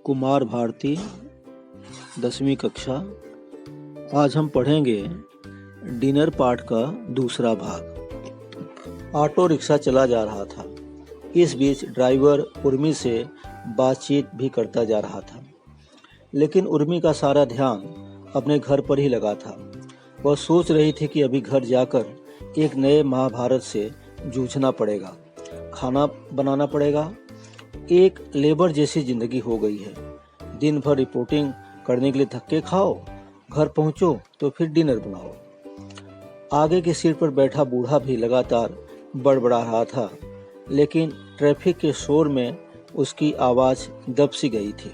कुमार भारती 10वीं कक्षा। आज हम पढ़ेंगे डिनर पार्ट का दूसरा भाग। ऑटो रिक्शा चला जा रहा था। इस बीच ड्राइवर उर्मी से बातचीत भी करता जा रहा था, लेकिन उर्मी का सारा ध्यान अपने घर पर ही लगा था। वह सोच रही थी कि अभी घर जाकर एक नए महाभारत से जूझना पड़ेगा, खाना बनाना पड़ेगा। एक लेबर जैसी जिंदगी हो गई है। दिन भर रिपोर्टिंग करने के लिए धक्के खाओ, घर पहुंचो तो फिर डिनर बनाओ। आगे की सीट पर बैठा बूढ़ा भी लगातार बड़बड़ा रहा था, लेकिन ट्रैफिक के शोर में उसकी आवाज दब सी गई थी।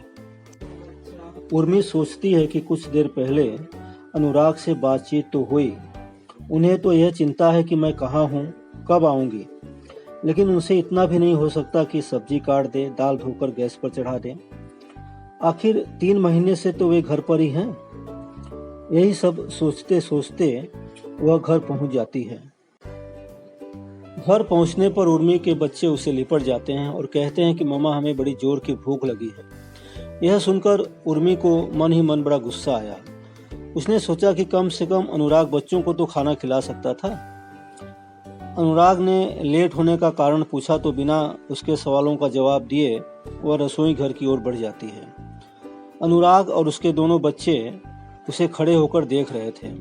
उर्मी सोचती है कि कुछ देर पहले अनुराग से बातचीत तो हुई। उन्हें तो यह चिंता है कि मैं कहाँ हूँ, कब आऊँगी, लेकिन उनसे इतना भी नहीं हो सकता कि सब्जी काट दे, दाल धोकर गैस पर चढ़ा दे। आखिर 3 महीने से तो वे घर पर ही हैं। यही सब सोचते सोचते वह घर पहुंच जाती है। घर पहुंचने पर उर्मी के बच्चे उसे लिपट जाते हैं और कहते हैं कि मम्मा, हमें बड़ी जोर की भूख लगी है। यह सुनकर उर्मी को मन ही मन बड़ा गुस्सा आया। उसने सोचा कि कम से कम अनुराग बच्चों को तो खाना खिला सकता था। अनुराग ने लेट होने का कारण पूछा तो बिना उसके सवालों का जवाब दिए वह रसोई घर की ओर बढ़ जाती है। अनुराग और उसके दोनों बच्चे उसे खड़े होकर देख रहे थे।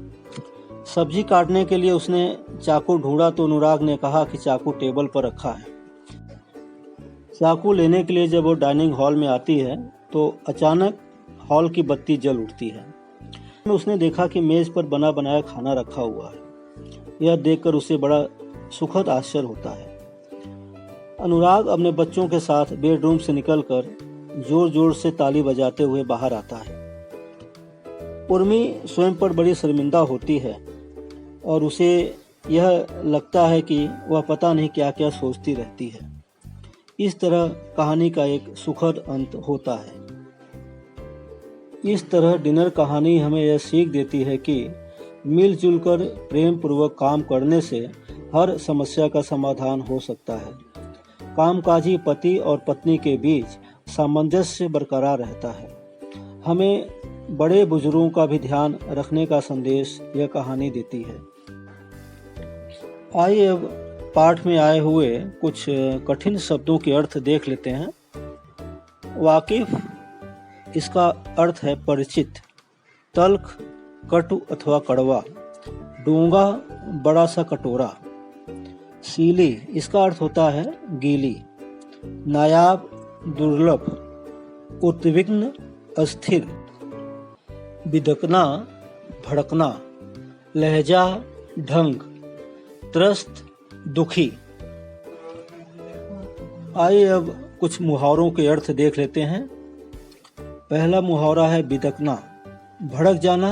सब्जी काटने के लिए उसने चाकू ढूंढा तो अनुराग ने कहा कि चाकू टेबल पर रखा है। चाकू लेने के लिए जब वो डाइनिंग हॉल में आती है तो अचानक हॉल की बत्ती जल उठती है। उसने देखा कि मेज पर बना बनाया खाना रखा हुआ है। यह देखकर उसे बड़ा सुखद आश्चर्य होता है। अनुराग अपने बच्चों के साथ बेडरूम से निकलकर जोर जोर से ताली बजाते हुए बाहर आता है। उर्मी स्वयं पर बड़ी शर्मिंदा होती है और उसे यह लगता है कि वह पता नहीं क्या क्या सोचती रहती है। इस तरह कहानी का एक सुखद अंत होता है। इस तरह डिनर कहानी हमें यह सीख देती है कि मिलजुल कर प्रेम पूर्वक काम करने से हर समस्या का समाधान हो सकता है। कामकाजी पति और पत्नी के बीच सामंजस्य बरकरार रहता है। हमें बड़े बुजुर्गों का भी ध्यान रखने का संदेश यह कहानी देती है। आइए अब पाठ में आए हुए कुछ कठिन शब्दों के अर्थ देख लेते हैं। वाकिफ, इसका अर्थ है परिचित। तल्ख, कटु अथवा कड़वा। डूंगा, बड़ा सा कटोरा। सीली, इसका अर्थ होता है गीली। नायाब, दुर्लभ। उद्विग्न, अस्थिर। बिदकना, भड़कना। लहजा, ढंग। त्रस्त, दुखी। आइए अब कुछ मुहावरों के अर्थ देख लेते हैं। पहला मुहावरा है बिदकना। भड़क जाना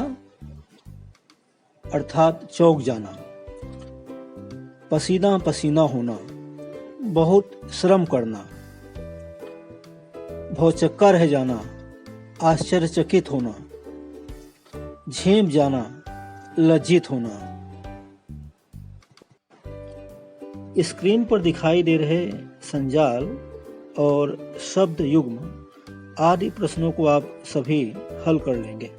अर्थात चौंक जाना। पसीना पसीना होना, बहुत श्रम करना। भौचक्का रह जाना, आश्चर्यचकित होना। झेंप जाना, लज्जित होना। स्क्रीन पर दिखाई दे रहे संजाल और शब्द युग्म आदि प्रश्नों को आप सभी हल कर लेंगे।